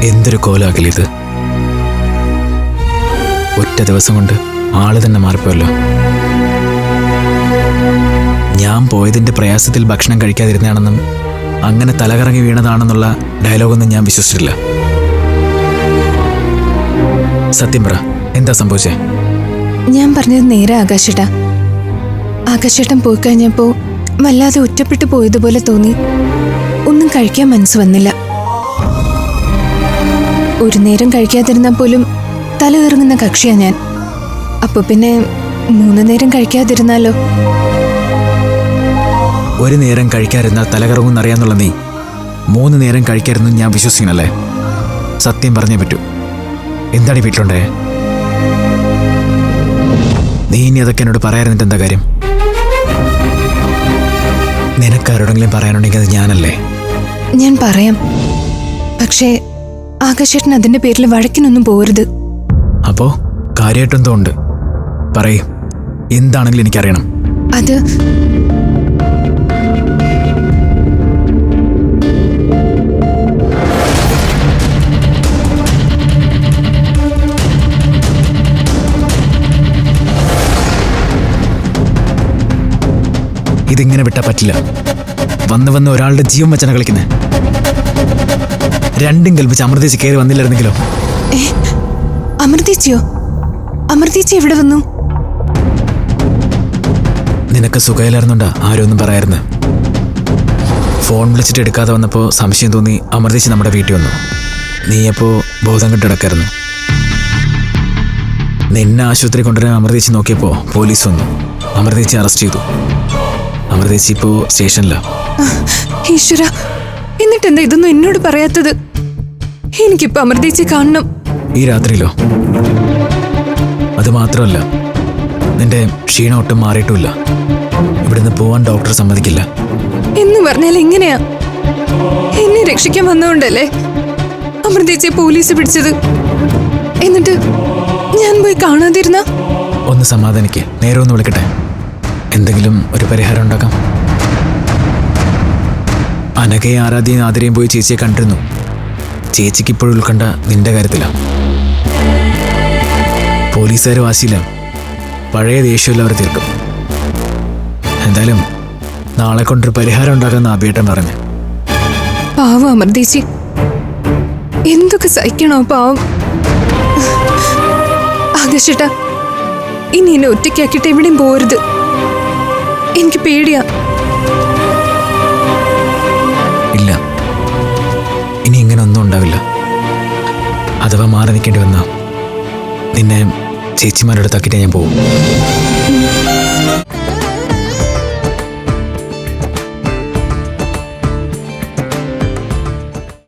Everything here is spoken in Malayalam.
എന്തൊരു കോലാക്കലിത്. ഒറ്റ ദിവസം കൊണ്ട് ആള് തന്നെ മാറിപ്പോയല്ലോ. ഞാൻ പോയതിന്റെ പ്രയാസത്തിൽ ഭക്ഷണം കഴിക്കാതിരുന്നതാണെന്നും അങ്ങനെ തലകറങ്ങി വീണതാണെന്നുള്ള ഡയലോഗൊന്നും ഞാൻ വിശ്വസിച്ചിട്ടില്ല. സത്യം പറ, എന്താ സംഭവിച്ചേ? ഞാൻ പറഞ്ഞത് നേരെ ആകാശേട്ടാ. ആകാശേട്ടൻ പോയി കഴിഞ്ഞപ്പോ വല്ലാതെ ഒറ്റപ്പെട്ടു പോയതുപോലെ തോന്നി. ഒന്നും കഴിക്കാൻ മനസ്സ് വന്നില്ല. ഒരു നേരം കഴിക്കാതിരുന്നാൽ പോലും തല ഇറങ്ങുന്ന കക്ഷിയാ ഞാൻ. അപ്പൊ പിന്നെ 3 നേരം കഴിക്കാതിരുന്നാലോ? ഒരു നേരം കഴിക്കാതിരുന്നാൽ തലകറങ്ങുന്നറിയാന്നുള്ള നീ 3 നേരം കഴിക്കാതിരുന്നു ഞാൻ വിശ്വസിക്കണല്ലേ? സത്യം പറഞ്ഞേ പറ്റൂ. എന്താണ് ഈ വീട്ടിലുണ്ടേ? നീ ഇനി അതൊക്കെ എന്നോട് പറയാറുന്നിട്ട് എന്താ കാര്യം? നിനക്കാരോടെങ്കിലും പറയാനുണ്ടെങ്കിൽ അത് ഞാനല്ലേ? ഞാൻ പറയാം, പക്ഷേ ആകാശേട്ടൻ അതിന്റെ പേരിൽ വഴക്കിനൊന്നും പോരുത്. അപ്പോ കാര്യമായിട്ടെന്തോ ഉണ്ട്, പറയ്. എന്താണെങ്കിലും എനിക്കറിയണം. അത് ഇതിങ്ങനെ വിട്ടാ പറ്റില്ല. വന്ന് ഒരാളുടെ ജീവൻ വെച്ചാണ് കളിക്കുന്നത്. രണ്ടും കൽപ്പിച്ച് അമൃതേച്ചി കയറി വന്നില്ലായിരുന്നെങ്കിലോ? അമൃതേച്ചിയോ? അമൃതേച്ചി എവിടെ വന്നു? നിനക്ക് സുഖയില്ലായിരുന്നുണ്ടാ ആരും ഒന്നും പറയായിരുന്നു. ഫോൺ വിളിച്ചിട്ട് എടുക്കാതെ വന്നപ്പോൾ സംശയം തോന്നി അമൃതേച്ചി നമ്മുടെ വീട്ടിൽ വന്നു. നീയപ്പോൾ ബോധം കെട്ടിടക്കായിരുന്നു. നിന്നെ ആശുപത്രി കൊണ്ടുവരാൻ അമൃതേച്ചി നോക്കിയപ്പോൾ പോലീസ് വന്നു. അമൃതേച്ചി അറസ്റ്റ് ചെയ്തു. അമൃതേച്ചി ഇപ്പോൾ സ്റ്റേഷനിലാണ്. ഈശ്വര, എന്നിട്ടെന്താ ഇതൊന്നും എന്നോട് പറയാത്തത്? എനിക്കിപ്പോ അമൃതേച്ചി കാണണം. ഈ രാത്രിയിലോ? അത് മാത്രമല്ല, നിന്റെ ക്ഷീണം ഒട്ടും മാറിയിട്ടുമില്ല. ഇവിടുന്ന് പോവാൻ ഡോക്ടർ സമ്മതിക്കില്ല. എന്ന് പറഞ്ഞാൽ എങ്ങനെയാ? എന്നെ രക്ഷിക്കാൻ വന്നതുകൊണ്ടല്ലേ അമൃതേച്ചിയെ പോലീസ് പിടിച്ചത്? എന്നിട്ട് ഞാൻ പോയി കാണാതിരുന്ന? ഒന്ന് സമാധാനിക്ക്. നേരെ ഒന്ന് വിളിക്കട്ടെ. എന്തെങ്കിലും ഒരു പരിഹാരം ഉണ്ടാക്കാം. അനഘയും ആരാധ്യയും ആതിരയും പോയി ചേച്ചിയെ കണ്ടിരുന്നു. ചേച്ചിക്ക് ഇപ്പോഴും ഉൾക്കണ്ട നിന്റെ കാര്യത്തിലാണ്. പോലീസുകാർ വാശിയില്ല. പഴയ ദേഷ്യമെല്ലാം അവർ തീർക്കും. എന്തായാലും നാളെ കൊണ്ടൊരു പരിഹാരം ഉണ്ടാക്കാമെന്ന് അഭിയേട്ടൻ പറഞ്ഞു. പാവം അമൃതേച്ചി, എന്തൊക്കെ സഹിക്കണോ പാവം. ആകാശേട്ടാ, ഇനി എന്നെ ഒറ്റയ്ക്കാക്കിയിട്ട് എവിടെയും പോരുത്. എനിക്ക് പേടിയാ. ഇല്ല, ഇനി ഇങ്ങനെ ഒന്നും ഉണ്ടാവില്ല. അഥവാ മാറി നിൽക്കേണ്ടി വന്ന നിന്നെ ചേച്ചിമാരുടെ അടുത്താക്കിയിട്ട് ഞാൻ പോകും.